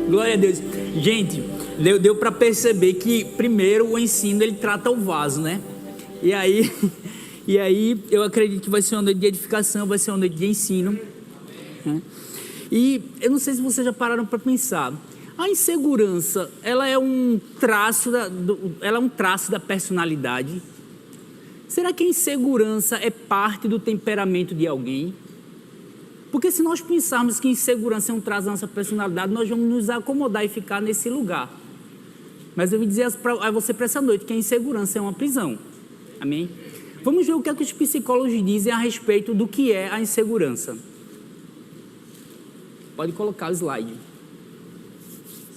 Glória a Deus. Gente, deu para perceber que primeiro o ensino ele trata o vaso, né? E aí eu acredito que vai ser uma noite de edificação, vai ser uma noite de ensino, né? E eu não sei se vocês já pararam para pensar. A insegurança, ela é um traço da personalidade. Será que a insegurança é parte do temperamento de alguém? Porque se nós pensarmos que insegurança é um traço da nossa personalidade, nós vamos nos acomodar e ficar nesse lugar. Mas eu vou dizer a você para essa noite que a insegurança é uma prisão. Amém? Vamos ver o que é que os psicólogos dizem a respeito do que é a insegurança. Pode colocar o slide.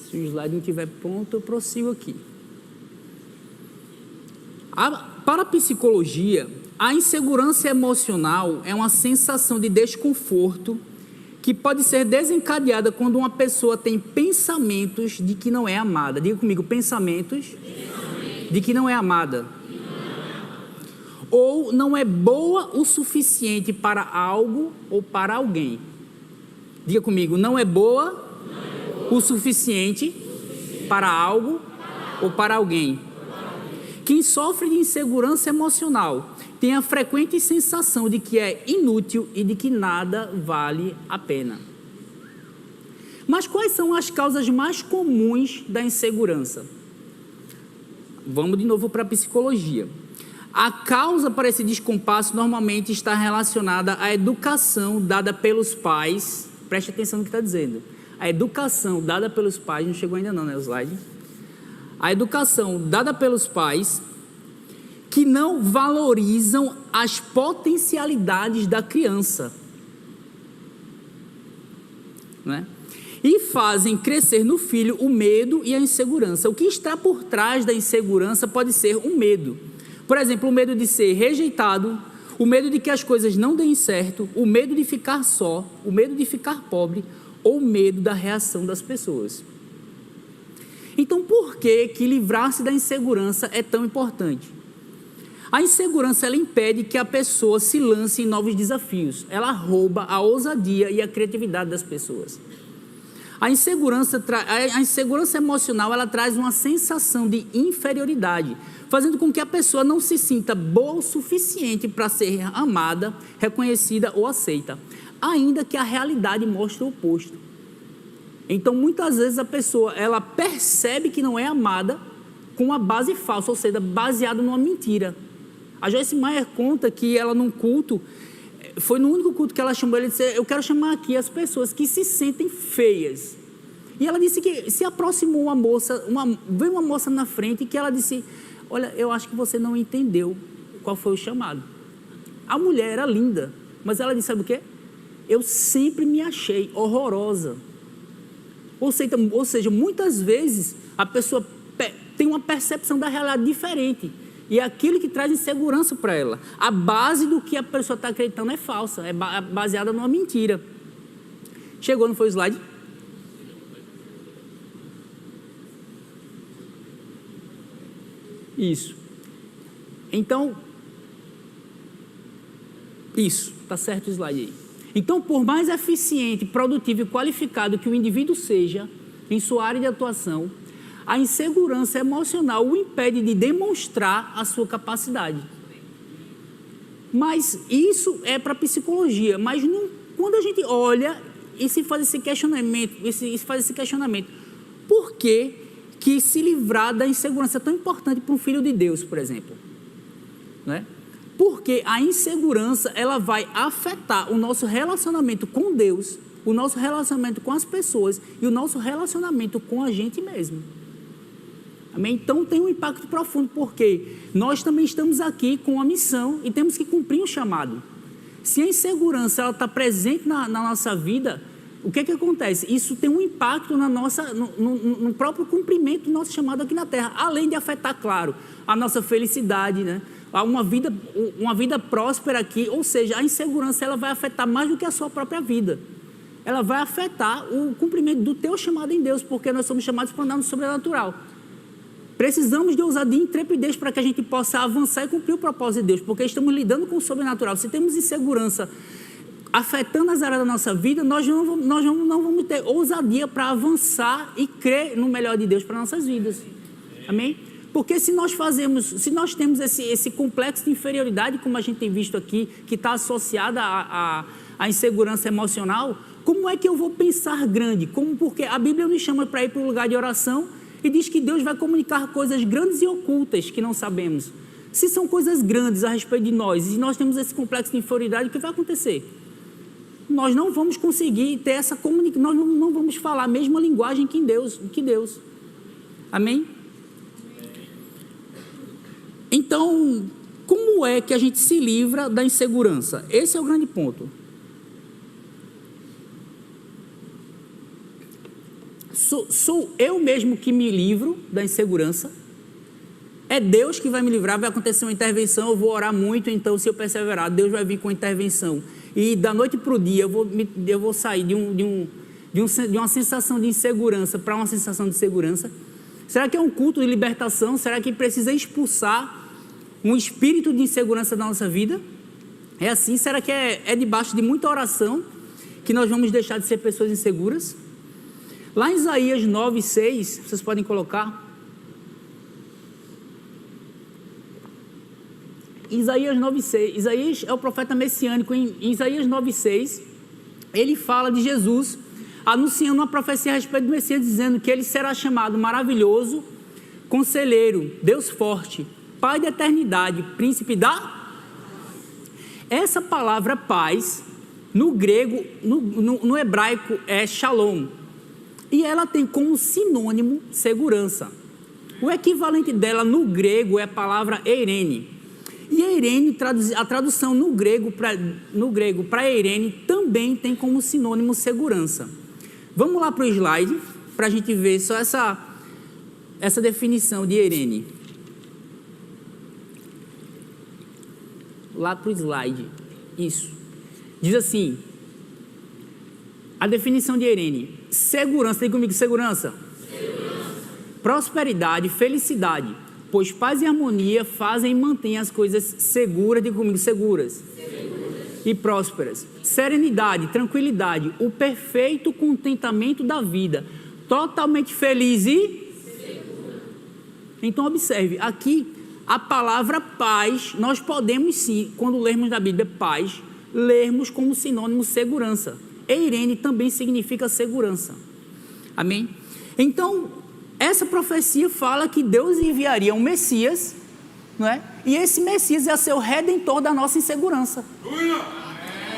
Se o slide não estiver pronto, eu prossigo aqui. Para a psicologia, a insegurança emocional é uma sensação de desconforto que pode ser desencadeada quando uma pessoa tem pensamentos de que não é amada. Diga comigo, pensamentos de que não é amada. Ou não é boa o suficiente para algo ou para alguém. Diga comigo, não é boa o suficiente para algo ou para alguém. Quem sofre de insegurança emocional tem a frequente sensação de que é inútil e de que nada vale a pena. Mas quais são as causas mais comuns da insegurança? Vamos de novo para a psicologia. A causa para esse descompasso normalmente está relacionada à educação dada pelos pais. Preste atenção no que está dizendo. A educação dada pelos pais, não chegou ainda não, né, o slide? A educação dada pelos pais que não valorizam as potencialidades da criança, né? E fazem crescer no filho o medo e a insegurança. O que está por trás da insegurança pode ser um medo. Por exemplo, o medo de ser rejeitado, o medo de que as coisas não deem certo, o medo de ficar só, o medo de ficar pobre, ou medo da reação das pessoas. Então, por que livrar-se da insegurança é tão importante? A insegurança, ela impede que a pessoa se lance em novos desafios. Ela rouba a ousadia e a criatividade das pessoas. A insegurança emocional, ela traz uma sensação de inferioridade, fazendo com que a pessoa não se sinta boa o suficiente para ser amada, reconhecida ou aceita, ainda que a realidade mostre o oposto. Então, muitas vezes a pessoa, ela percebe que não é amada com uma base falsa, ou seja, baseada numa mentira. A Joyce Meyer conta que ela num culto, foi no único culto que ela chamou, ele disse, eu quero chamar aqui as pessoas que se sentem feias. E ela disse que se aproximou uma moça, veio uma moça na frente que ela disse, olha, eu acho que você não entendeu qual foi o chamado. A mulher era linda, mas ela disse, sabe o quê? Eu sempre me achei horrorosa. Ou seja, muitas vezes a pessoa tem uma percepção da realidade diferente. E é aquilo que traz insegurança para ela. A base do que a pessoa está acreditando é falsa, é baseada numa mentira. Chegou, não foi o slide? Isso. Então, isso, está certo o slide aí. Então, por mais eficiente, produtivo e qualificado que o indivíduo seja em sua área de atuação, a insegurança emocional o impede de demonstrar a sua capacidade. Mas isso é para a psicologia. Mas quando a gente olha e se faz esse questionamento, por que se livrar da insegurança é tão importante para um filho de Deus, por exemplo? Né? Porque a insegurança, ela vai afetar o nosso relacionamento com Deus, o nosso relacionamento com as pessoas e o nosso relacionamento com a gente mesmo. Amém? Então tem um impacto profundo, porque nós também estamos aqui com uma missão e temos que cumprir um chamado. Se a insegurança está presente na nossa vida, o que acontece? Isso tem um impacto no próprio cumprimento do nosso chamado aqui na Terra, além de afetar, claro, a nossa felicidade, né? Uma vida próspera aqui, ou seja, a insegurança ela vai afetar mais do que a sua própria vida. Ela vai afetar o cumprimento do teu chamado em Deus, porque nós somos chamados para andar no sobrenatural. Precisamos de ousadia e intrepidez para que a gente possa avançar e cumprir o propósito de Deus, porque estamos lidando com o sobrenatural. Se temos insegurança afetando as áreas da nossa vida, nós não vamos ter ousadia para avançar e crer no melhor de Deus para nossas vidas. Amém? Porque se nós temos esse complexo de inferioridade, como a gente tem visto aqui, que está associada à insegurança emocional, como é que eu vou pensar grande? Porque a Bíblia nos chama para ir para o lugar de oração e diz que Deus vai comunicar coisas grandes e ocultas que não sabemos. Se são coisas grandes a respeito de nós e nós temos esse complexo de inferioridade, o que vai acontecer? Nós não vamos conseguir ter essa comunicação, nós não vamos falar a mesma linguagem que Deus. Amém? Então, como é que a gente se livra da insegurança? Esse é o grande ponto. Sou eu mesmo que me livro da insegurança? É Deus que vai me livrar? Vai acontecer uma intervenção, eu vou orar muito, então se eu perseverar, Deus vai vir com a intervenção. E da noite para o dia eu vou sair de uma sensação de insegurança para uma sensação de segurança? Será que é um culto de libertação? Será que precisa expulsar um espírito de insegurança da nossa vida? É assim? Será que é debaixo de muita oração que nós vamos deixar de ser pessoas inseguras? Lá em Isaías 9:6, vocês podem colocar. Isaías 9:6. Isaías é o profeta messiânico. Em Isaías 9:6, ele fala de Jesus, anunciando uma profecia a respeito do Messias, dizendo que ele será chamado maravilhoso, conselheiro, Deus forte, Pai da eternidade, príncipe da... Essa palavra paz, no grego, no hebraico, é shalom. E ela tem como sinônimo segurança. O equivalente dela no grego é a palavra eirene. E eirene, a tradução no grego para eirene também tem como sinônimo segurança. Vamos lá para o slide, para a gente ver só essa definição de eirene. Lá para o slide. Isso. Diz assim, a definição de eirene: segurança, tem comigo, segurança. Prosperidade, felicidade, pois paz e harmonia fazem e mantêm as coisas seguras, diga comigo, seguras. E prósperas. Serenidade, tranquilidade, o perfeito contentamento da vida, totalmente feliz e segura. Então observe, aqui a palavra paz, nós podemos sim, quando lermos na Bíblia paz, lermos como sinônimo segurança. Eirene também significa segurança. Amém? Então, essa profecia fala que Deus enviaria um Messias, não é? E esse Messias ia ser o redentor da nossa insegurança.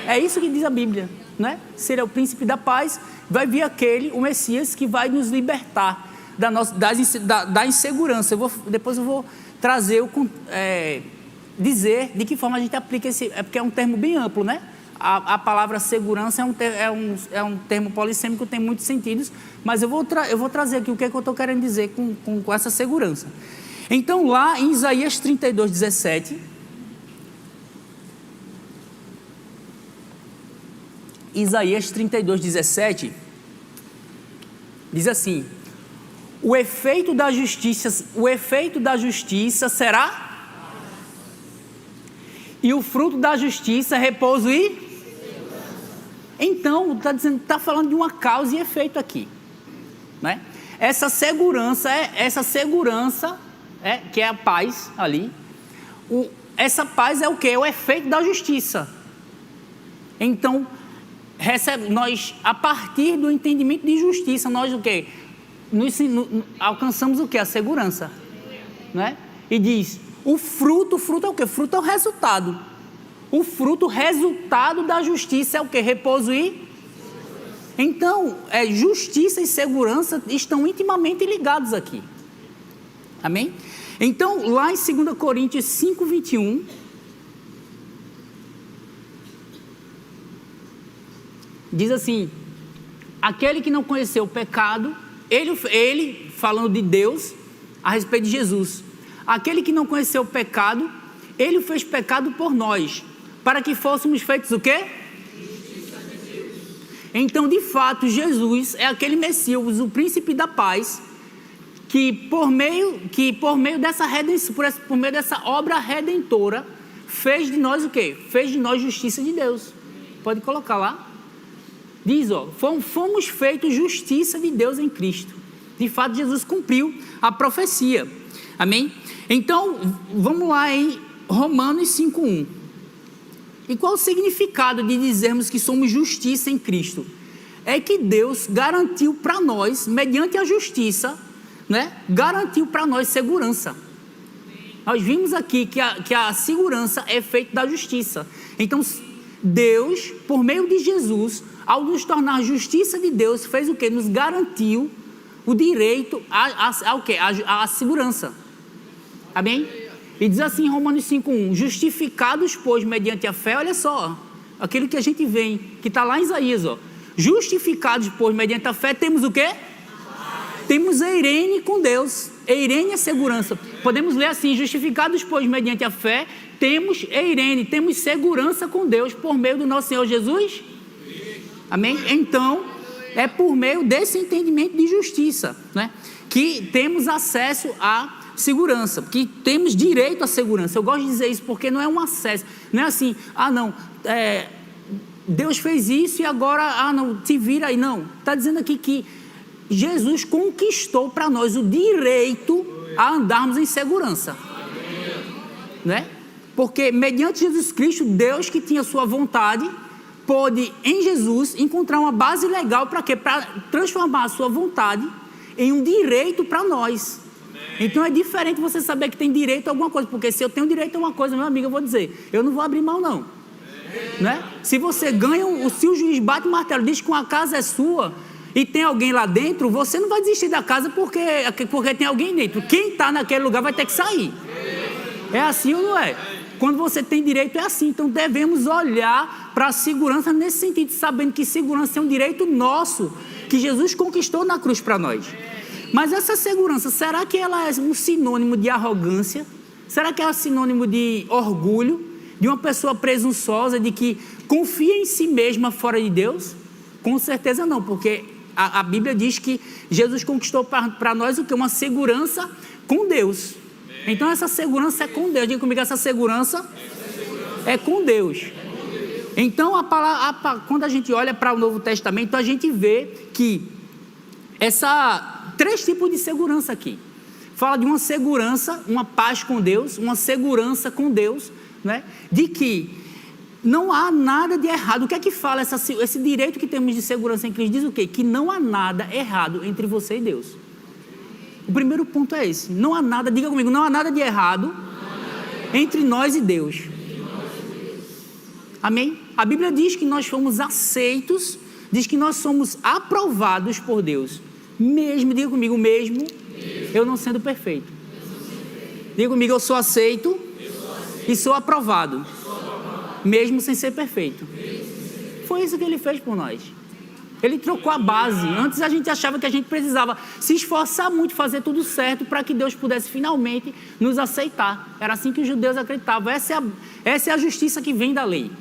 É isso que diz a Bíblia, não é? Seria o príncipe da paz, vai vir o Messias que vai nos libertar da insegurança. Depois eu vou trazer, dizer de que forma a gente aplica é porque é um termo bem amplo, né? A palavra segurança é um termo polissêmico, tem muitos sentidos, mas eu vou trazer aqui o que é que eu estou querendo dizer com essa segurança. Então, lá em Isaías 32:17, Isaías 32:17, diz assim: o efeito da justiça será, e o fruto da justiça, repouso e... Então, está falando de uma causa e efeito aqui, né? Essa segurança, que é a paz ali, essa paz é o que? É o efeito da justiça. Então, nós, a partir do entendimento de justiça, nós o quê? Alcançamos o quê? A segurança, né? E diz, o fruto é o quê? Fruto é o resultado. O resultado da justiça é o quê? Repouso e... Então, justiça e segurança estão intimamente ligados aqui. Amém? Então, lá em 2 Coríntios 5:21, diz assim: aquele que não conheceu o pecado, ele falando de Deus a respeito de Jesus, aquele que não conheceu o pecado, ele o fez pecado por nós, para que fôssemos feitos o quê? Então, de fato, Jesus é aquele Messias, o príncipe da paz, que por meio dessa redenção, por meio dessa obra redentora, fez de nós o quê? Fez de nós justiça de Deus. Pode colocar lá. Diz, ó, fomos feitos justiça de Deus em Cristo. De fato, Jesus cumpriu a profecia. Amém? Então, vamos lá em Romanos 5:1. E qual o significado de dizermos que somos justiça em Cristo? É que Deus garantiu para nós, mediante a justiça, né, garantiu para nós segurança. Nós vimos aqui que a segurança é feita da justiça. Então, Deus, por meio de Jesus, ao nos tornar justiça de Deus, fez o quê? Nos garantiu o direito à segurança. Amém? E diz assim em Romanos 5:1, justificados, pois, mediante a fé, olha só, aquilo que a gente vê, que está lá em Isaías, ó, justificados, pois, mediante a fé, temos o quê? Temos eirene com Deus. Eirene é segurança. Podemos ler assim, justificados, pois, mediante a fé, temos eirene, temos segurança com Deus, por meio do nosso Senhor Jesus. Amém? Então, é por meio desse entendimento de justiça, né, que temos acesso à segurança, que temos direito à segurança. Eu gosto de dizer isso porque não é um acesso, não é assim, Deus fez isso e agora, não, te vira aí, não. Está dizendo aqui que Jesus conquistou para nós o direito a andarmos em segurança, né? Porque mediante Jesus Cristo, Deus que tinha sua vontade, pôde em Jesus encontrar uma base legal para quê? Para transformar a sua vontade em um direito para nós. Então é diferente você saber que tem direito a alguma coisa, porque se eu tenho direito a uma coisa, meu amigo, eu vou dizer, eu não vou abrir mão não, né? Se você ganha, se o juiz bate o martelo, diz que uma casa é sua e tem alguém lá dentro, você não vai desistir da casa porque tem alguém dentro. Quem está naquele lugar vai ter que sair. É assim ou não é? Quando você tem direito é assim. Então devemos olhar para a segurança nesse sentido, sabendo que segurança é um direito nosso, que Jesus conquistou na cruz para nós. Mas essa segurança, será que ela é um sinônimo de arrogância? Será que é um sinônimo de orgulho? De uma pessoa presunçosa, de que confia em si mesma fora de Deus? Com certeza não, porque a Bíblia diz que Jesus conquistou para nós o que? Uma segurança com Deus. Então essa segurança é com Deus. Diga comigo, essa segurança é com Deus. Então quando a gente olha para o Novo Testamento, a gente vê que três tipos de segurança aqui. Fala de uma segurança, uma paz com Deus, uma segurança com Deus, né? De que não há nada de errado. O que é que fala esse direito que temos de segurança em Cristo? Diz o quê? Que não há nada errado entre você e Deus. O primeiro ponto é esse. Não há nada, diga comigo, não há nada de errado entre nós e Deus. Amém? A Bíblia diz que nós fomos aceitos, diz que nós somos aprovados por Deus. Mesmo, diga comigo, mesmo eu não sendo perfeito. Diga comigo, eu sou aceito e sou aprovado. Mesmo sem ser perfeito. Foi isso que ele fez por nós. Ele trocou a base. Antes a gente achava que a gente precisava se esforçar muito, fazer tudo certo para que Deus pudesse finalmente nos aceitar. Era assim que os judeus acreditavam. Essa é a justiça que vem da lei.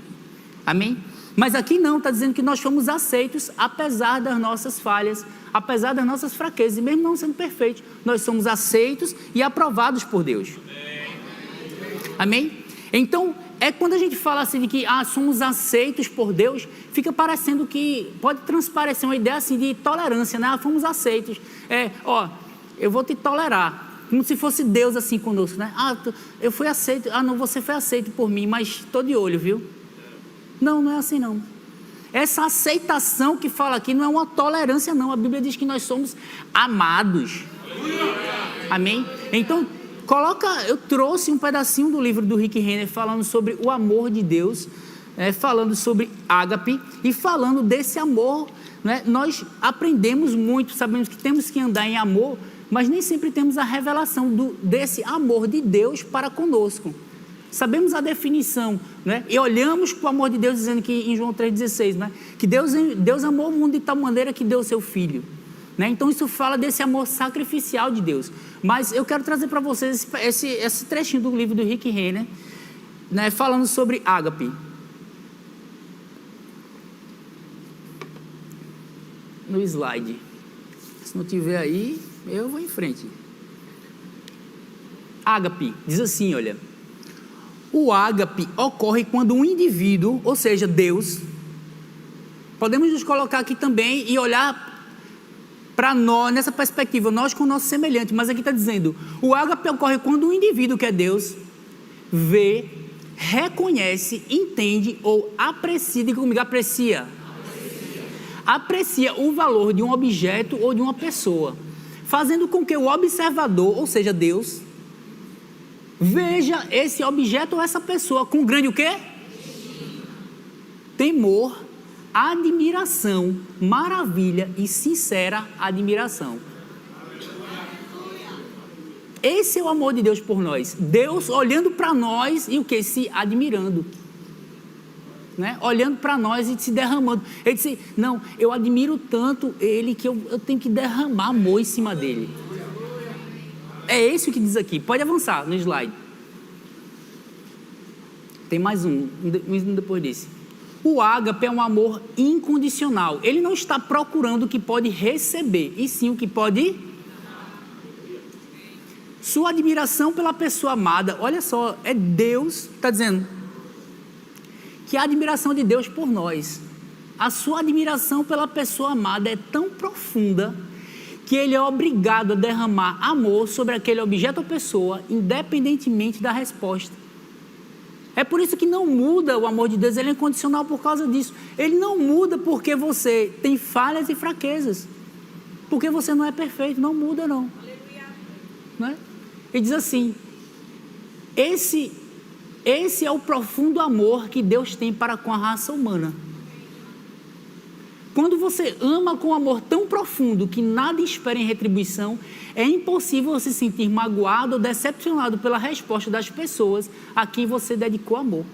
Amém? Mas aqui não, está dizendo que nós fomos aceitos apesar das nossas falhas, apesar das nossas fraquezas. E mesmo não sendo perfeitos, nós somos aceitos e aprovados por Deus. Amém? Então, é quando a gente fala assim de que somos aceitos por Deus, fica parecendo que pode transparecer uma ideia assim de tolerância, né? Fomos aceitos. Eu vou te tolerar, como se fosse Deus assim conosco, né? Eu fui aceito, não, você foi aceito por mim, mas estou de olho, viu? Não, não é assim não. Essa aceitação que fala aqui não é uma tolerância não, a Bíblia diz que nós somos amados. Amém? Então, eu trouxe um pedacinho do livro do Rick Renner falando sobre o amor de Deus, falando sobre ágape e falando desse amor, né? Nós aprendemos muito, sabemos que temos que andar em amor, mas nem sempre temos a revelação desse amor de Deus para conosco. Sabemos a definição, né? E olhamos para o amor de Deus dizendo que em João 3,16, né? Que Deus amou o mundo de tal maneira que deu o seu Filho. Né? Então isso fala desse amor sacrificial de Deus. Mas eu quero trazer para vocês esse trechinho do livro do Rick Renner, né, falando sobre ágape. No slide. Se não tiver aí, eu vou em frente. Ágape, diz assim, olha. O ágape ocorre quando um indivíduo, ou seja, Deus, Podemos nos colocar aqui também e olhar para nós, nessa perspectiva, nós com o nosso semelhante, mas aqui está dizendo, o ágape ocorre quando um indivíduo que é Deus, vê, reconhece, entende ou aprecia, diga comigo, aprecia o valor de um objeto ou de uma pessoa, fazendo com que o observador, ou seja, Deus, veja esse objeto ou essa pessoa com grande o quê? Temor, admiração, maravilha e sincera admiração. Esse é o amor de Deus por nós. Deus olhando para nós e o que? Se admirando. Né? Olhando para nós e se derramando. Ele disse, não, eu admiro tanto ele que eu tenho que derramar amor em cima dele. É esse o que diz aqui. Pode avançar no slide. Tem mais um depois desse. O ágape é um amor incondicional. Ele não está procurando o que pode receber, e sim o que pode... Sua admiração pela pessoa amada, olha só, é Deus, está dizendo, que a admiração de Deus por nós, a sua admiração pela pessoa amada é tão profunda, que ele é obrigado a derramar amor sobre aquele objeto ou pessoa, independentemente da resposta. É por isso que não muda o amor de Deus, ele é incondicional por causa disso. Ele não muda porque você tem falhas e fraquezas. Porque você não é perfeito, não muda não. Né? Ele diz assim, esse é o profundo amor que Deus tem para com a raça humana. Quando você ama com amor tão profundo que nada espera em retribuição, é impossível você se sentir magoado ou decepcionado pela resposta das pessoas a quem você dedicou amor.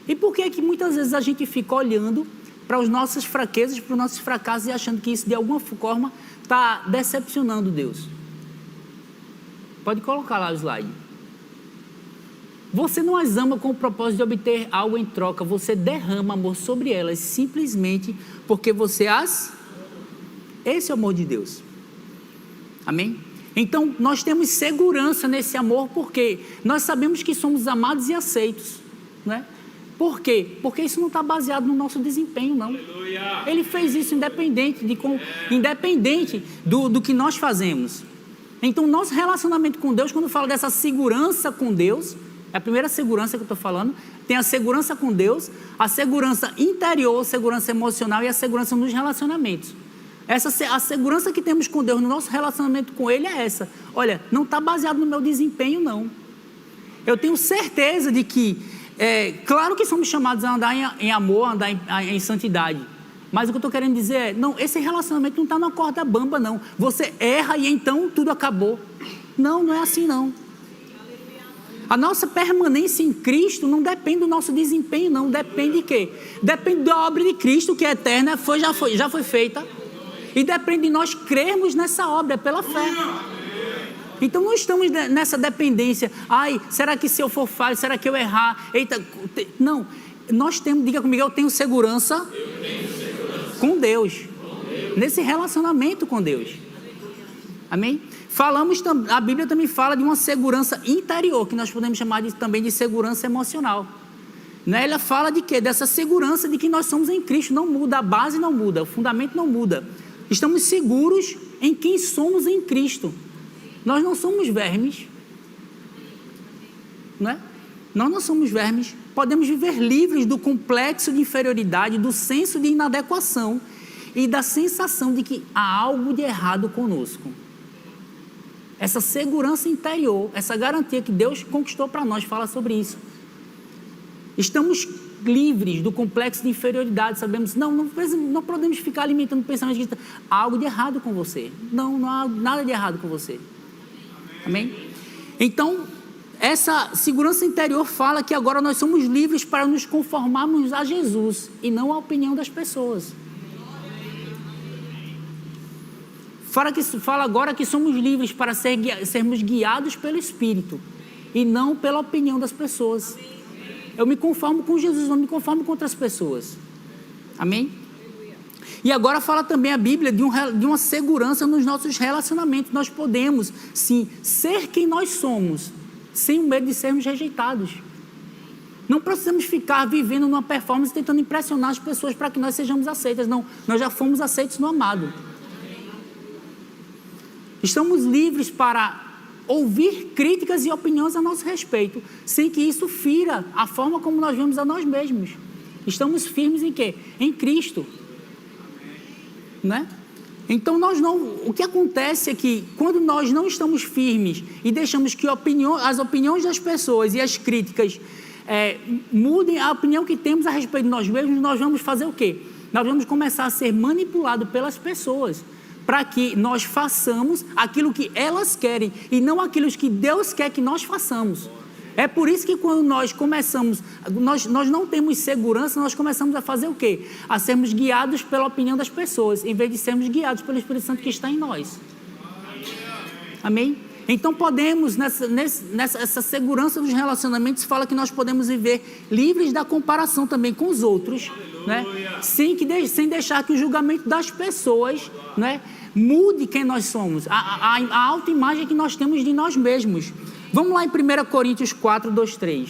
E por que é que muitas vezes a gente fica olhando para as nossas fraquezas, para os nossos fracassos e achando que isso de alguma forma está decepcionando Deus? Pode colocar lá o slide. Você não as ama com o propósito de obter algo em troca, você derrama amor sobre elas simplesmente porque você as... Esse é o amor de Deus. Amém? Então, nós temos segurança nesse amor porque nós sabemos que somos amados e aceitos. Né? Por quê? Porque isso não está baseado no nosso desempenho, não. Aleluia. Ele fez isso independente do que nós fazemos. Então, nosso relacionamento com Deus, quando eu falo dessa segurança com Deus... É a primeira segurança que eu estou falando. Tem a segurança com Deus, a segurança interior, a segurança emocional e a segurança nos relacionamentos. A segurança que temos com Deus no nosso relacionamento com Ele é essa. Olha, não está baseado no meu desempenho, não. Eu tenho certeza de que, claro que somos chamados a andar em amor, a andar em santidade. Mas o que eu estou querendo dizer é, não, esse relacionamento não está numa corda bamba, não. Você erra e então tudo acabou. Não, não é assim, não. A nossa permanência em Cristo não depende do nosso desempenho, não. Depende de quê? Depende da obra de Cristo, que é eterna, já foi feita. E depende de nós crermos nessa obra, pela fé. Então não estamos nessa dependência. Ai, será que se eu for falho, será que eu errar? Eita, não. Nós temos, diga comigo, eu tenho segurança com Deus. Nesse relacionamento com Deus. Amém? A Bíblia também fala de uma segurança interior, que nós podemos chamar também de segurança emocional. Né? Ela fala de quê? Dessa segurança de que nós somos em Cristo, não muda, a base não muda, o fundamento não muda. Estamos seguros em quem somos em Cristo. Nós não somos vermes. Né? Nós não somos vermes. Podemos viver livres do complexo de inferioridade, do senso de inadequação e da sensação de que há algo de errado conosco. Essa segurança interior, essa garantia que Deus conquistou para nós, fala sobre isso. Estamos livres do complexo de inferioridade, sabemos, não podemos ficar alimentando pensamentos de há algo de errado com você. Não há nada de errado com você. Amém? Então, essa segurança interior fala que agora nós somos livres para nos conformarmos a Jesus e não à opinião das pessoas. Fala agora que somos livres para sermos guiados pelo Espírito e não pela opinião das pessoas. Eu me conformo com Jesus, não me conformo com outras pessoas. Amém? E agora fala também a Bíblia de uma segurança nos nossos relacionamentos. Nós podemos, sim, ser quem nós somos, sem o medo de sermos rejeitados. Não precisamos ficar vivendo numa performance tentando impressionar as pessoas para que nós sejamos aceitas. Não, nós já fomos aceitos no amado. Estamos livres para ouvir críticas e opiniões a nosso respeito, sem que isso fira a forma como nós vemos a nós mesmos. Estamos firmes em quê? Em Cristo. Né? Então, o que acontece é que, quando nós não estamos firmes e deixamos que as opiniões das pessoas e as críticas mudem a opinião que temos a respeito de nós mesmos, nós vamos fazer o quê? Nós vamos começar a ser manipulados pelas pessoas, para que nós façamos aquilo que elas querem e não aquilo que Deus quer que nós façamos. É por isso que quando nós começamos, nós não temos segurança, nós começamos a fazer o quê? A sermos guiados pela opinião das pessoas, em vez de sermos guiados pelo Espírito Santo que está em nós. Amém? Então podemos, nessa segurança dos relacionamentos, fala que nós podemos viver livres da comparação também com os outros, né? Sem deixar que o julgamento das pessoas, né, mude quem nós somos, a autoimagem que nós temos de nós mesmos. Vamos lá em 1 Coríntios 4, 2, 3.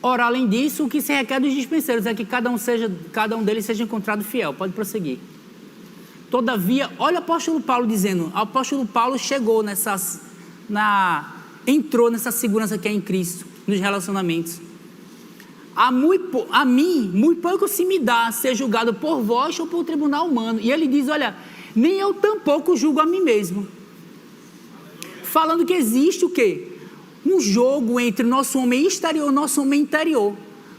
Ora, além disso, o que se requer dos dispenseiros é que cada um deles seja encontrado fiel. Pode prosseguir. Todavia, olha o apóstolo Paulo dizendo, o apóstolo Paulo entrou nessa segurança que é em Cristo, nos relacionamentos. A mim, muito pouco se me dá ser julgado por vós ou por tribunal humano. E ele diz, olha, nem eu tampouco julgo a mim mesmo. Falando que existe o quê? Um jogo entre o nosso homem exterior e o nosso homem interior.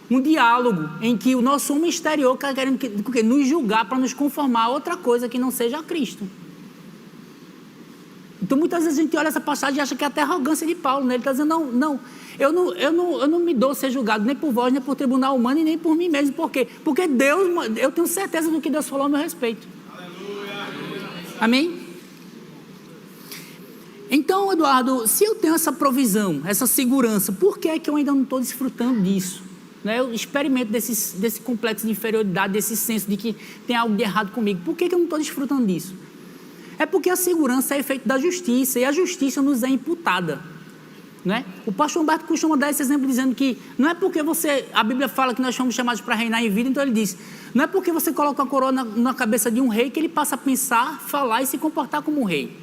Um diálogo em que o nosso homem exterior está querendo nos julgar para nos conformar a outra coisa que não seja a Cristo. Então muitas vezes a gente olha essa passagem e acha que é até arrogância de Paulo, né? Ele está dizendo, eu não me dou ser julgado nem por vós, nem por tribunal humano e nem por mim mesmo. Por quê? Porque Deus, eu tenho certeza do que Deus falou a meu respeito. Aleluia. Amém? Então, Eduardo, se eu tenho essa provisão, essa segurança, por que é que eu ainda não estou desfrutando disso? Né? Eu experimento desse complexo de inferioridade, desse senso de que tem algo de errado comigo. Por que eu não estou desfrutando disso? É porque a segurança é efeito da justiça, e a justiça nos é imputada. Né? O pastor Humberto costuma dar esse exemplo dizendo que não é porque a Bíblia fala que nós somos chamados para reinar em vida, então ele diz, não é porque você coloca a coroa na cabeça de um rei que ele passa a pensar, falar e se comportar como um rei.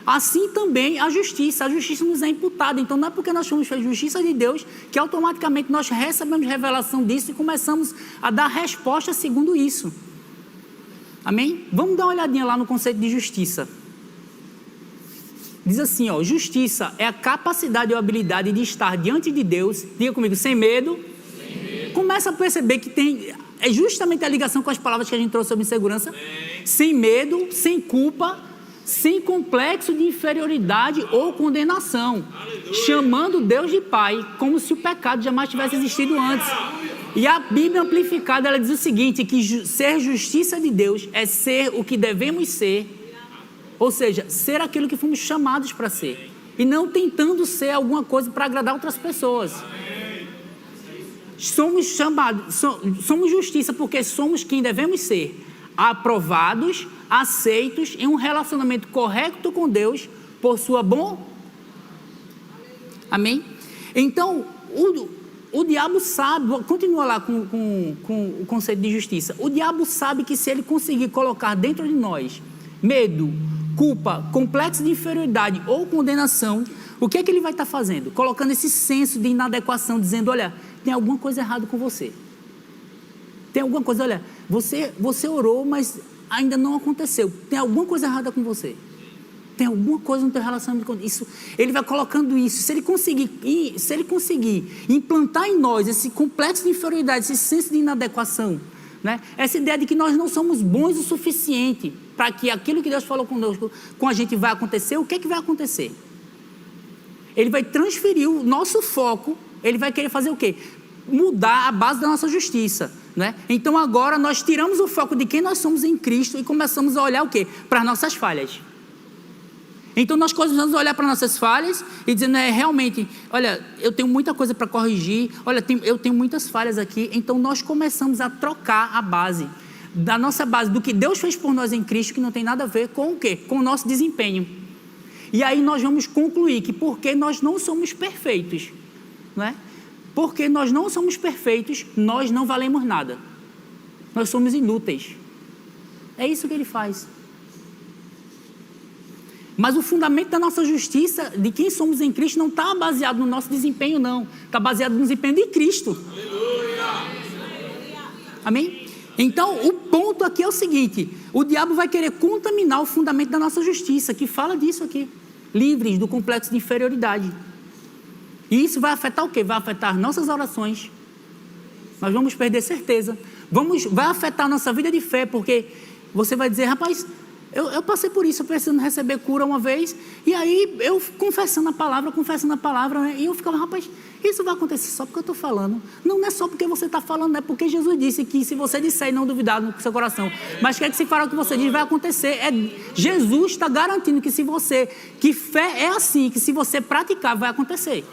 Assim também a justiça nos é imputada. Então não é porque nós somos a justiça de Deus que automaticamente nós recebemos revelação disso e começamos a dar resposta segundo isso. Amém? Vamos dar uma olhadinha lá no conceito de justiça. Diz assim, justiça é a capacidade ou habilidade de estar diante de Deus, diga comigo, sem medo. Começa a perceber que é justamente a ligação com as palavras que a gente trouxe sobre insegurança. Sem medo, sem culpa, sem complexo de inferioridade ou condenação, chamando Deus de Pai, como se o pecado jamais tivesse existido antes. E a Bíblia amplificada, ela diz o seguinte, que ser justiça de Deus é ser o que devemos ser, ou seja, ser aquilo que fomos chamados para ser, e não tentando ser alguma coisa para agradar outras pessoas. Somos justiça porque somos quem devemos ser, aprovados, aceitos em um relacionamento correto com Deus por sua Amém? Então, o diabo sabe, continua lá com o conceito de justiça, o diabo sabe que se ele conseguir colocar dentro de nós medo, culpa, complexo de inferioridade ou condenação, o que é que ele vai estar fazendo? Colocando esse senso de inadequação, dizendo, olha, tem alguma coisa errada com você. Tem alguma coisa, olha, você orou, mas ainda não aconteceu. Tem alguma coisa errada com você. Tem alguma coisa no teu relacionamento com isso. Ele vai colocando isso. Se ele conseguir implantar em nós esse complexo de inferioridade, esse senso de inadequação, né? Essa ideia de que nós não somos bons o suficiente para que aquilo que Deus falou conosco, com a gente vai acontecer, o que é que vai acontecer? Ele vai transferir o nosso foco, ele vai querer fazer o quê? Mudar a base da nossa justiça. Né? Então agora nós tiramos o foco de quem nós somos em Cristo e começamos a olhar o quê? Para as nossas falhas. Então nós começamos a olhar para nossas falhas e dizendo, realmente, olha, eu tenho muita coisa para corrigir, olha, eu tenho muitas falhas aqui. Então nós começamos a trocar a base. da nossa base, do que Deus fez por nós em Cristo, que não tem nada a ver com o quê? Com o nosso desempenho. E aí nós vamos concluir que porque nós não somos perfeitos, não é? Porque nós não somos perfeitos, nós não valemos nada. Nós somos inúteis. É isso que ele faz. Mas o fundamento da nossa justiça, de quem somos em Cristo, não está baseado no nosso desempenho, não. Está baseado no desempenho de Cristo. Amém? Então, o ponto aqui é o seguinte: o diabo vai querer contaminar o fundamento da nossa justiça, que fala disso aqui. Livres do complexo de inferioridade. E isso vai afetar o quê? Vai afetar nossas orações. Nós vamos perder certeza. Vai afetar a nossa vida de fé, porque você vai dizer, rapaz, eu passei por isso, eu precisando receber cura uma vez, e aí eu confessando a palavra, né? E eu ficava, rapaz, isso vai acontecer só porque eu estou falando. Não é só porque você está falando, é porque Jesus disse que se você disser e não duvidar no seu coração, mas quer que se falar o que você diz, vai acontecer. Jesus está garantindo que fé é assim, que se você praticar, vai acontecer.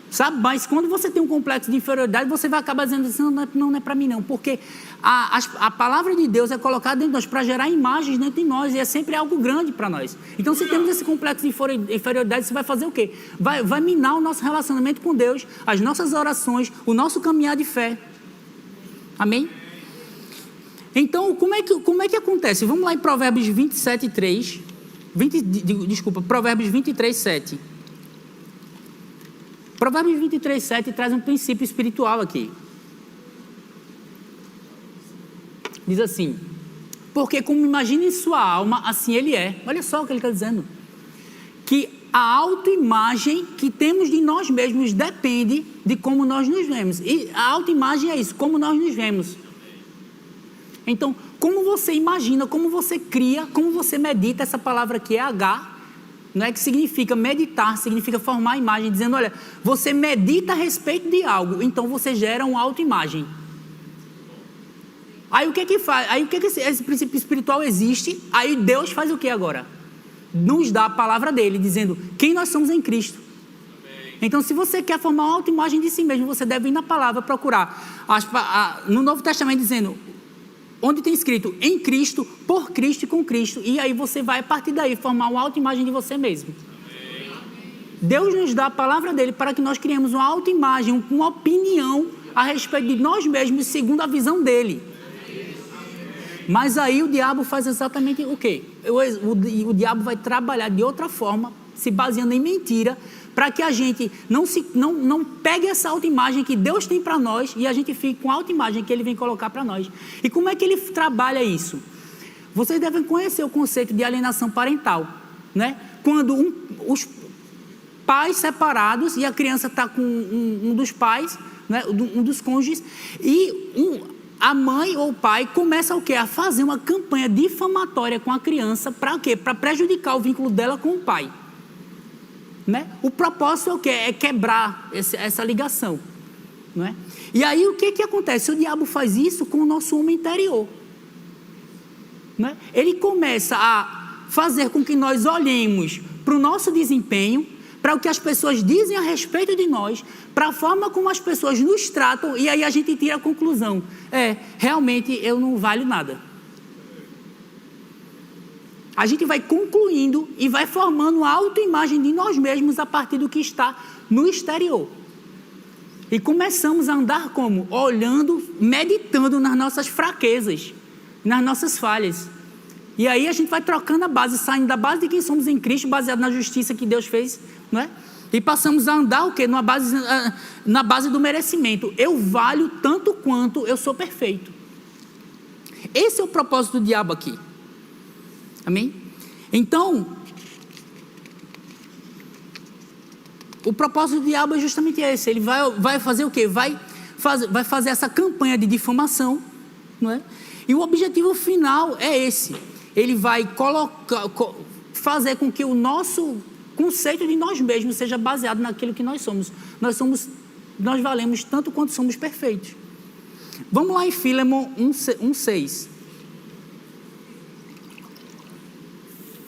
Sabe, mas quando você tem um complexo de inferioridade, você vai acabar dizendo assim, não é para mim não, porque a palavra de Deus é colocada dentro de nós para gerar imagens dentro de nós, e é sempre algo grande para nós. Então, se temos esse complexo de inferioridade, você vai fazer o quê? Vai minar o nosso relacionamento com Deus, as nossas orações, o nosso caminhar de fé. Amém? Então, como é que acontece? Vamos lá em Provérbios 27, 3. Provérbios 23, 7. Provérbios 23, 7 traz um princípio espiritual aqui. Diz assim: porque como imagina em sua alma, assim ele é. Olha só o que ele está dizendo. Que a autoimagem que temos de nós mesmos depende de como nós nos vemos. E a autoimagem é isso, como nós nos vemos. Então, como você imagina, como você cria, como você medita, essa palavra aqui é H, não é, que significa meditar, significa formar a imagem, dizendo, olha, você medita a respeito de algo, então você gera uma autoimagem. Aí o que é que faz? Aí o que é que esse princípio espiritual existe? Aí Deus faz o que agora? Nos dá a palavra dele, dizendo quem nós somos em Cristo. Amém. Então, se você quer formar uma autoimagem de si mesmo, você deve ir na palavra procurar. No Novo Testamento dizendo, onde tem escrito em Cristo, por Cristo e com Cristo. E aí você vai, a partir daí, formar uma autoimagem de você mesmo. Amém. Deus nos dá a palavra dele para que nós criemos uma autoimagem, uma opinião a respeito de nós mesmos, segundo a visão dele. Mas aí o diabo faz exatamente o quê? O diabo vai trabalhar de outra forma, se baseando em mentira, para que a gente não pegue essa autoimagem que Deus tem para nós e a gente fique com a autoimagem que ele vem colocar para nós. E como é que ele trabalha isso? Vocês devem conhecer o conceito de alienação parental, né? Quando os pais separados e a criança está com um dos pais, né? Um dos cônjuges, e a mãe ou o pai começa o quê? A fazer uma campanha difamatória com a criança, para o quê? Para prejudicar o vínculo dela com o pai. Né? O propósito é o quê? É quebrar essa ligação. Não é? E aí o que acontece? O diabo faz isso com o nosso homem interior. Não é? Ele começa a fazer com que nós olhemos para o nosso desempenho, para o que as pessoas dizem a respeito de nós, para a forma como as pessoas nos tratam, e aí a gente tira a conclusão. Realmente eu não valho nada. A gente vai concluindo e vai formando uma autoimagem de nós mesmos a partir do que está no exterior. E começamos a andar como? Olhando, meditando nas nossas fraquezas, nas nossas falhas. E aí a gente vai trocando a base, saindo da base de quem somos em Cristo, baseado na justiça que Deus fez, não é? E passamos a andar o quê? Na base do merecimento. Eu valho tanto quanto eu sou perfeito. Esse é o propósito do diabo aqui. Amém? Então, o propósito do diabo é justamente esse. Ele vai fazer o quê? Vai fazer essa campanha de difamação, não é? E o objetivo final é esse. Ele vai fazer com que o nosso conceito de nós mesmos seja baseado naquilo que nós somos. Nós valemos tanto quanto somos perfeitos. Vamos lá em Filemon 1:6.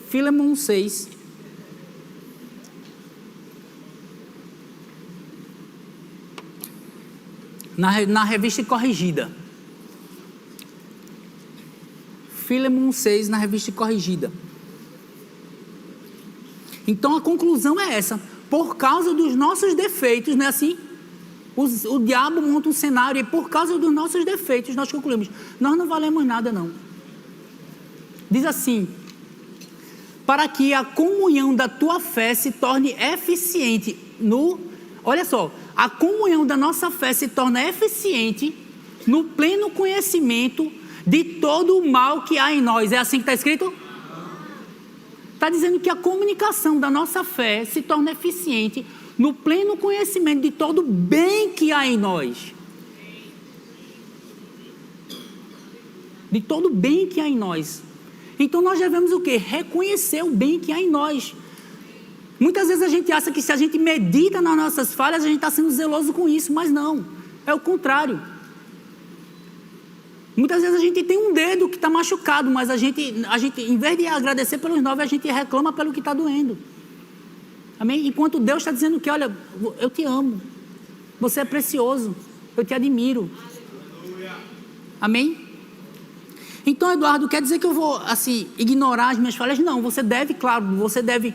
Filemon 6. na revista corrigida. Filemon 6, na revista corrigida. Então a conclusão é essa: por causa dos nossos defeitos, não é assim? O diabo monta um cenário e por causa dos nossos defeitos nós concluímos: nós não valemos nada não. Diz assim: para que a comunhão da tua fé se torne eficiente olha só, a comunhão da nossa fé se torna eficiente no pleno conhecimento de todo o mal que há em nós. É assim que está escrito? Está dizendo que a comunicação da nossa fé se torna eficiente no pleno conhecimento de todo o bem que há em nós. De todo o bem que há em nós. Então nós devemos o quê? Reconhecer o bem que há em nós. Muitas vezes a gente acha que se a gente medita nas nossas falhas, a gente está sendo zeloso com isso, mas não. É o contrário. Muitas vezes a gente tem um dedo que está machucado, mas a gente, em vez de agradecer pelos 9, a gente reclama pelo que está doendo. Amém? Enquanto Deus está dizendo que, olha, eu te amo, você é precioso, eu te admiro. Amém? Então, Eduardo, quer dizer que eu vou, assim, ignorar as minhas falhas? Não, você deve, claro, você deve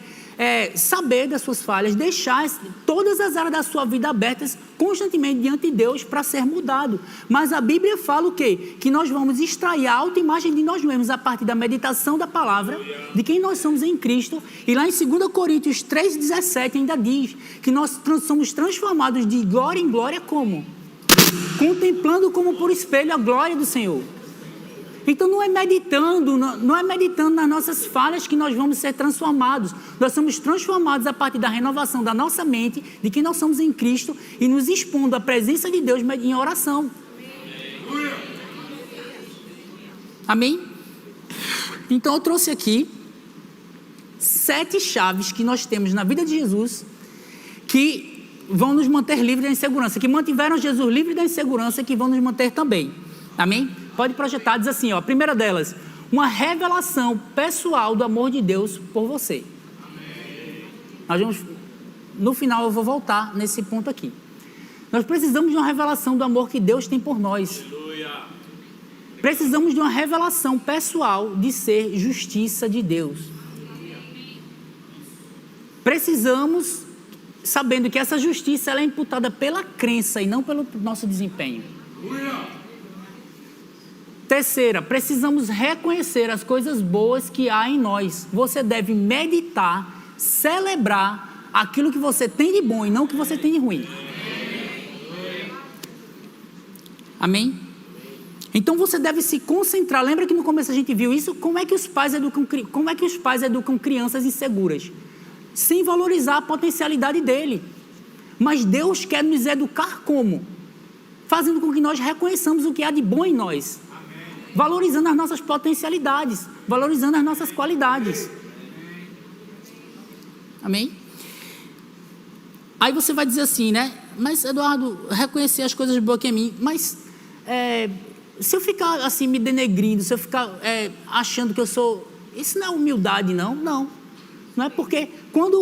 saber das suas falhas, deixar todas as áreas da sua vida abertas constantemente diante de Deus para ser mudado. Mas a Bíblia fala o quê? Que nós vamos extrair a autoimagem de nós mesmos a partir da meditação da palavra, de quem nós somos em Cristo. E lá em 2 Coríntios 3,17 ainda diz que nós somos transformados de glória em glória como? Contemplando como por espelho a glória do Senhor. Então não é meditando nas nossas falhas que nós vamos ser transformados. Nós somos transformados a partir da renovação da nossa mente, de quem nós somos em Cristo, e nos expondo à presença de Deus em oração. Amém? Então eu trouxe aqui 7 chaves que nós temos na vida de Jesus que vão nos manter livres da insegurança, que mantiveram Jesus livre da insegurança e que vão nos manter também. Amém? Pode projetar, diz assim, ó, a primeira delas, uma revelação pessoal do amor de Deus por você. Amém. Nós vamos, no final eu vou voltar nesse ponto aqui. Nós precisamos de uma revelação do amor que Deus tem por nós. Aleluia. Precisamos de uma revelação pessoal de ser justiça de Deus. Precisamos, sabendo que essa justiça ela é imputada pela crença e não pelo nosso desempenho. Aleluia. Terceira, precisamos reconhecer as coisas boas que há em nós. Você deve meditar, celebrar aquilo que você tem de bom e não o que você tem de ruim. Amém? Então você deve se concentrar. Lembra que no começo a gente viu isso? Como é que os pais educam crianças inseguras? Sem valorizar a potencialidade dele. Mas Deus quer nos educar como? Fazendo com que nós reconheçamos o que há de bom em nós. Valorizando as nossas potencialidades, valorizando as nossas qualidades. Amém? Aí você vai dizer assim, né? Mas, Eduardo, reconhecer as coisas boas que é em mim, mas se eu ficar assim me denegrindo, se eu ficar achando que eu sou... Isso não é humildade, não? Não. Não é porque quando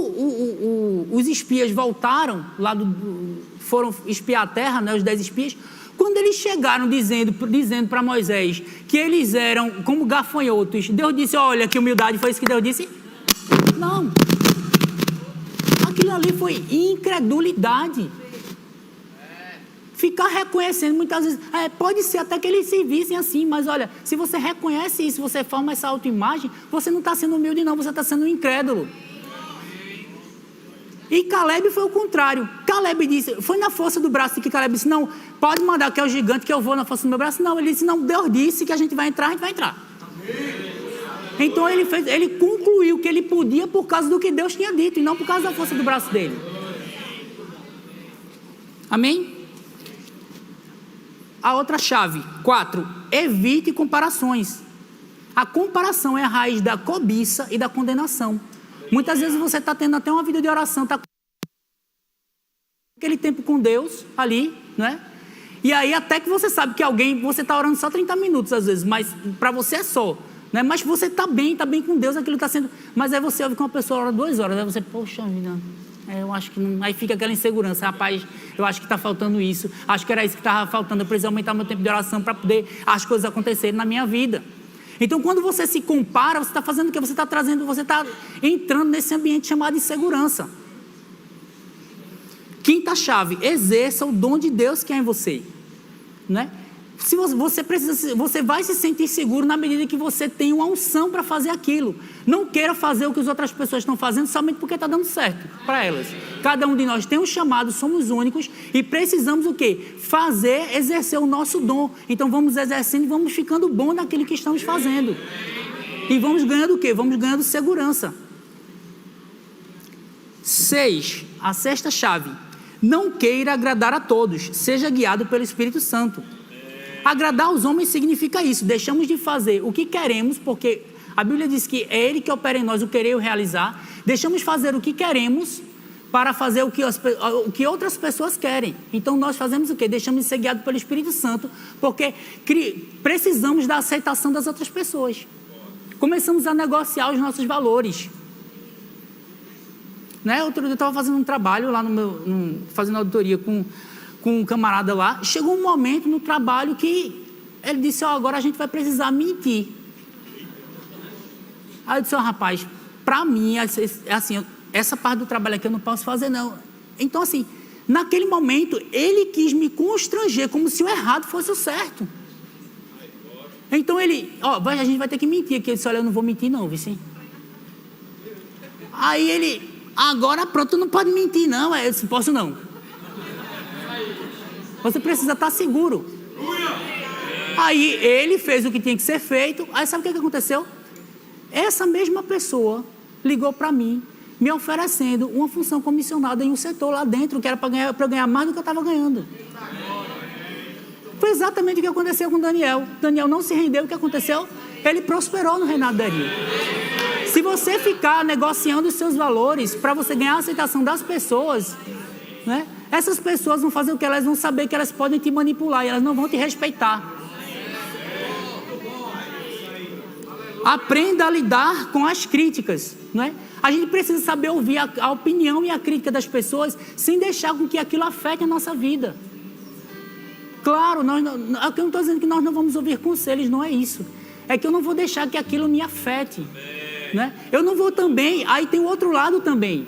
os espias voltaram, foram espiar a terra, né, os 10 espias... Quando eles chegaram dizendo para Moisés que eles eram como gafanhotos, Deus disse, olha, que humildade, foi isso que Deus disse? Não. Aquilo ali foi incredulidade. Ficar reconhecendo muitas vezes, pode ser até que eles se vissem assim, mas olha, se você reconhece isso, você forma essa autoimagem, você não está sendo humilde não, você está sendo incrédulo. E Caleb foi o contrário. Caleb disse, foi na força do braço que Caleb disse, não, pode mandar que é o gigante que eu vou na força do meu braço. Não, ele disse, não, Deus disse que a gente vai entrar. Então ele concluiu que ele podia por causa do que Deus tinha dito e não por causa da força do braço dele. Amém? A outra chave, 4, evite comparações. A comparação é a raiz da cobiça e da condenação. Muitas vezes você está tendo até uma vida de oração, está aquele tempo com Deus ali, não é? E aí até que você sabe que você está orando só 30 minutos às vezes, mas para você é só, né? Mas você está bem com Deus, aquilo está sendo... Mas aí você ouve que uma pessoa ora 2 horas, aí você, poxa vida, eu acho que não... Aí fica aquela insegurança, rapaz, eu acho que está faltando isso, acho que era isso que estava faltando, eu preciso aumentar meu tempo de oração para poder as coisas acontecerem na minha vida. Então, quando você se compara, você está fazendo o que? Você está entrando nesse ambiente chamado insegurança. Quinta chave, exerça o dom de Deus que é em você, né? Se você vai se sentir seguro na medida que você tem uma unção para fazer aquilo. Não queira fazer o que as outras pessoas estão fazendo somente porque está dando certo para elas. Cada um de nós tem um chamado, somos únicos e precisamos o quê? Exercer o nosso dom. Então vamos exercendo e vamos ficando bom naquilo que estamos fazendo. E vamos ganhando o quê? Vamos ganhando segurança. 6, a sexta chave. Não queira agradar a todos, seja guiado pelo Espírito Santo. Agradar os homens significa isso, deixamos de fazer o que queremos, porque a Bíblia diz que é Ele que opera em nós o querer e o realizar, deixamos de fazer o que queremos para fazer o que outras pessoas querem. Então nós fazemos o quê? Deixamos de ser guiados pelo Espírito Santo, porque precisamos da aceitação das outras pessoas. Começamos a negociar os nossos valores. Né? Outro dia eu estava fazendo um trabalho lá fazendo auditoria com um camarada lá, chegou um momento no trabalho que ele disse, agora a gente vai precisar mentir. Aí eu disse, rapaz, para mim, assim, essa parte do trabalho aqui eu não posso fazer não. Então assim, naquele momento, ele quis me constranger, como se o errado fosse o certo. Então ele, a gente vai ter que mentir aqui. Ele disse, olha, eu não vou mentir não, Vicente. Aí ele, agora pronto, não pode mentir não. Eu disse, posso não. Você precisa estar seguro. Aí ele fez o que tinha que ser feito. Aí sabe o que aconteceu? Essa mesma pessoa ligou para mim, me oferecendo uma função comissionada em um setor lá dentro, que era para eu ganhar mais do que eu estava ganhando. Foi exatamente o que aconteceu com Daniel. Daniel não se rendeu. O que aconteceu? Ele prosperou no reinado de Dario. Se você ficar negociando os seus valores para você ganhar a aceitação das pessoas, né? Essas pessoas vão fazer o que? Elas vão saber que elas podem te manipular e elas não vão te respeitar. Aprenda a lidar com as críticas, não é? A gente precisa saber ouvir a opinião e a crítica das pessoas sem deixar com que aquilo afete a nossa vida. Claro, eu não estou dizendo que nós não vamos ouvir conselhos, não é isso. É que eu não vou deixar que aquilo me afete, né? Eu não vou também, aí tem o outro lado também.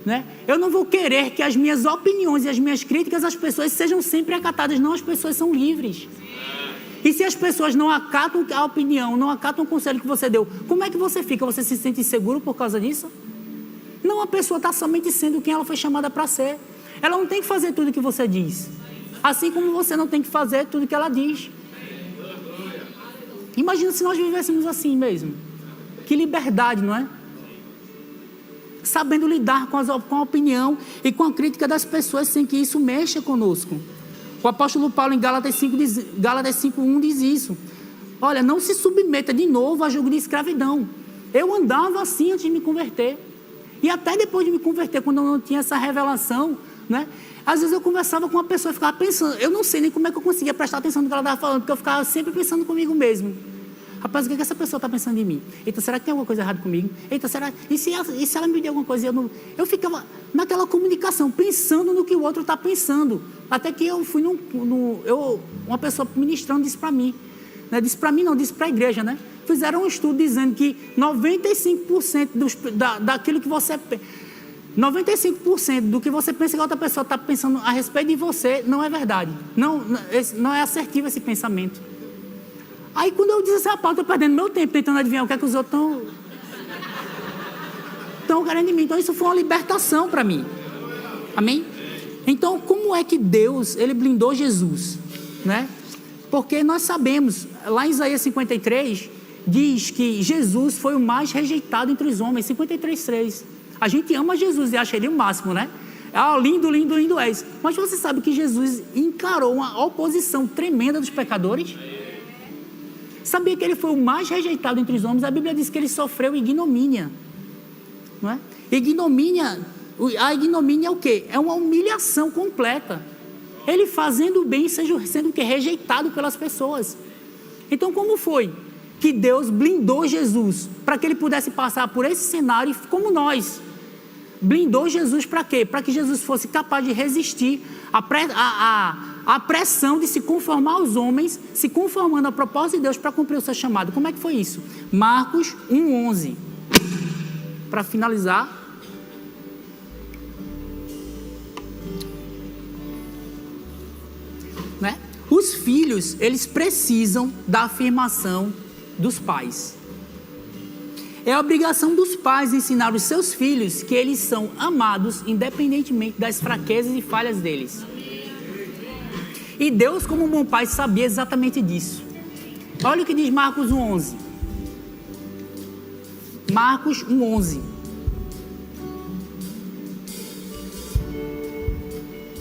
Né? Eu não vou querer que as minhas opiniões e as minhas críticas às pessoas sejam sempre acatadas. Não, as pessoas são livres. E se as pessoas não acatam a opinião, não acatam o conselho que você deu, como é que você fica? Você se sente inseguro por causa disso? Não, a pessoa está somente sendo quem ela foi chamada para ser. Ela não tem que fazer tudo o que você diz. Assim como você não tem que fazer tudo o que ela diz. Imagina se nós vivêssemos assim mesmo. Que liberdade, não é? Sabendo lidar com a opinião e com a crítica das pessoas sem que isso mexa conosco. O apóstolo Paulo em Gálatas 5:1 diz isso. Olha, não se submeta de novo a jogo de escravidão. Eu andava assim antes de me converter. E até depois de me converter, quando eu não tinha essa revelação, né? Às vezes eu conversava com uma pessoa e ficava pensando, eu não sei nem como é que eu conseguia prestar atenção no que ela estava falando, porque eu ficava sempre pensando comigo mesmo. Rapaz, o que essa pessoa está pensando em mim? Eita, será que tem alguma coisa errada comigo? Eita, será? E se ela me der alguma coisa? Eu ficava naquela comunicação, pensando no que o outro está pensando. Até que eu fui uma pessoa ministrando disse para mim. Né? Disse para mim, não, disse para a igreja, né? Fizeram um estudo dizendo que 95% daquilo que você... 95% do que você pensa que a outra pessoa está pensando a respeito de você não é verdade. Não é assertivo esse pensamento. Aí quando eu disse assim, rapaz, eu estou perdendo meu tempo tentando adivinhar o que é que os outros estão querendo de mim. Então isso foi uma libertação para mim. Amém? Então como é que Deus, Ele blindou Jesus? Né? Porque nós sabemos, lá em Isaías 53, diz que Jesus foi o mais rejeitado entre os homens. 53:3. A gente ama Jesus e acha Ele o máximo, né? Lindo, lindo, lindo és. Mas você sabe que Jesus encarou uma oposição tremenda dos pecadores? Sabia que Ele foi o mais rejeitado entre os homens? A Bíblia diz que Ele sofreu ignomínia. Não é? A ignomínia é o quê? É uma humilhação completa. Ele fazendo o bem, sendo que rejeitado pelas pessoas. Então como foi que Deus blindou Jesus para que Ele pudesse passar por esse cenário como nós? Blindou Jesus para quê? Para que Jesus fosse capaz de resistir a pressão de se conformar aos homens, se conformando à proposta de Deus para cumprir o seu chamado. Como é que foi isso? Marcos 1:11. Para finalizar. Né? Os filhos, eles precisam da afirmação dos pais. É a obrigação dos pais ensinar os seus filhos que eles são amados, independentemente das fraquezas e falhas deles. E Deus, como um bom pai, sabia exatamente disso. Olha o que diz Marcos 1:11. Marcos 1:11.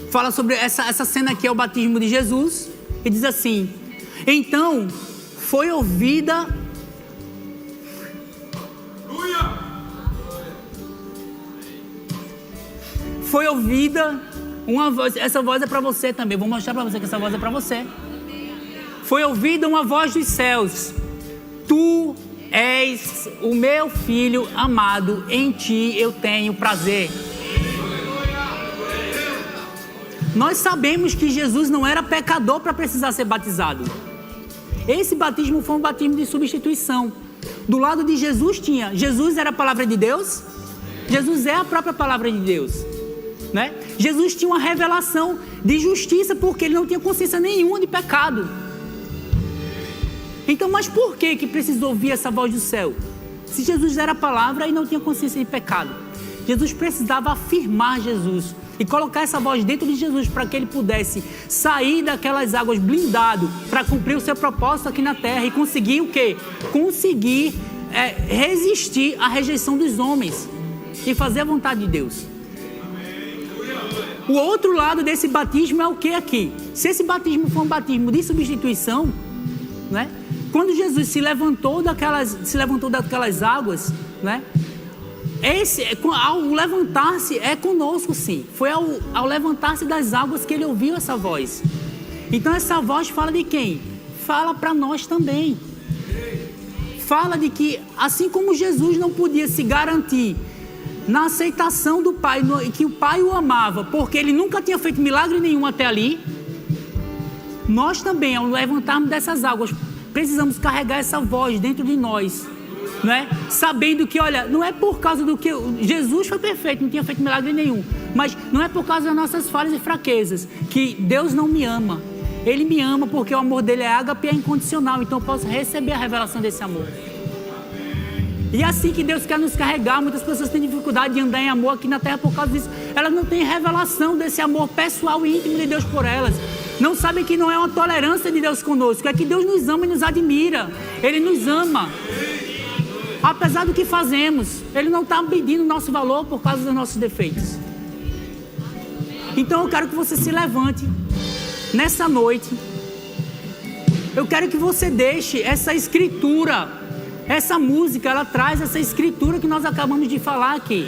Fala sobre essa cena aqui, é o batismo de Jesus. E diz assim: então foi ouvida... Foi ouvida uma voz. Essa voz é para você também. Vou mostrar para você que essa voz é para você. Foi ouvida uma voz dos céus: tu és o meu filho amado, em ti eu tenho prazer. Nós sabemos que Jesus não era pecador para precisar ser batizado. Esse batismo foi um batismo de substituição. Do lado de Jesus tinha... Jesus era a palavra de Deus. Jesus é a própria palavra de Deus. Né? Jesus tinha uma revelação de justiça porque ele não tinha consciência nenhuma de pecado. Então, mas por que precisou ouvir essa voz do céu? Se Jesus era a palavra e não tinha consciência de pecado, Jesus precisava afirmar Jesus e colocar essa voz dentro de Jesus para que ele pudesse sair daquelas águas blindado para cumprir o seu propósito aqui na terra e conseguir o quê? Conseguir resistir à rejeição dos homens e fazer a vontade de Deus. O outro lado desse batismo é o que aqui? Se esse batismo for um batismo de substituição, né? Quando Jesus se levantou daquelas águas, né? Ao levantar-se é conosco, sim. Foi ao levantar-se das águas que ele ouviu essa voz. Então essa voz fala de quem? Fala para nós também. Fala de que assim como Jesus não podia se garantir na aceitação do Pai, que o Pai o amava, porque ele nunca tinha feito milagre nenhum até ali, nós também, ao levantarmos dessas águas, precisamos carregar essa voz dentro de nós, não é? Sabendo que, olha, não é por causa do que... Jesus foi perfeito, não tinha feito milagre nenhum, mas não é por causa das nossas falhas e fraquezas que Deus não me ama. Ele me ama porque o amor dele é ágape e é incondicional, então eu posso receber a revelação desse amor. E é assim que Deus quer nos carregar. Muitas pessoas têm dificuldade de andar em amor aqui na terra por causa disso. Elas não têm revelação desse amor pessoal e íntimo de Deus por elas. Não sabem que não é uma tolerância de Deus conosco, é que Deus nos ama e nos admira. Ele nos ama. Apesar do que fazemos, Ele não está medindo o nosso valor por causa dos nossos defeitos. Então eu quero que você se levante nessa noite. Eu quero que você deixe essa escritura. Essa música, ela traz essa escritura que nós acabamos de falar aqui.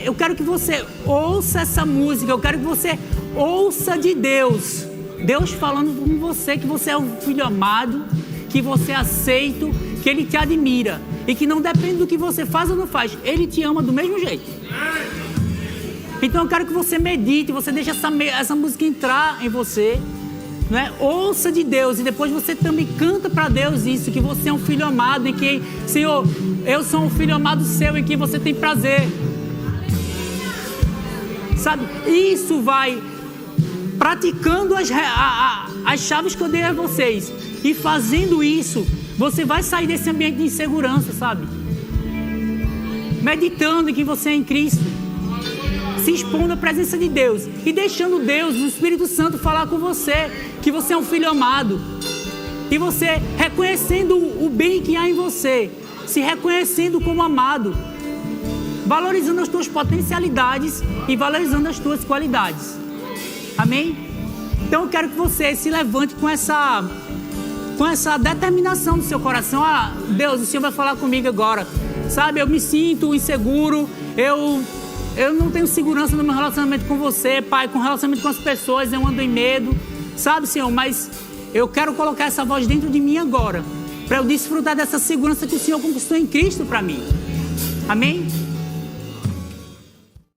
Eu quero que você ouça essa música, eu quero que você ouça de Deus. Deus falando com você que você é um filho amado, que você é aceito, que Ele te admira. E que não depende do que você faz ou não faz, Ele te ama do mesmo jeito. Então eu quero que você medite, você deixe essa música entrar em você. Né? Ouça de Deus e depois você também canta para Deus isso, que você é um filho amado em que, Senhor, eu sou um filho amado seu em que você tem prazer. Sabe? Isso vai praticando as chaves que eu dei a vocês e fazendo isso, você vai sair desse ambiente de insegurança, sabe? Meditando em que você é em Cristo, se expondo à presença de Deus e deixando Deus, o Espírito Santo, falar com você que você é um filho amado, e você reconhecendo o bem que há em você, se reconhecendo como amado, valorizando as tuas potencialidades e valorizando as tuas qualidades. Amém? Então eu quero que você se levante com essa determinação do seu coração. Ah, Deus, o Senhor vai falar comigo agora, sabe? Eu me sinto inseguro, eu não tenho segurança no meu relacionamento com você, Pai, com o relacionamento com as pessoas, eu ando em medo, sabe, Senhor? Mas eu quero colocar essa voz dentro de mim agora, para eu desfrutar dessa segurança que o Senhor conquistou em Cristo para mim. Amém?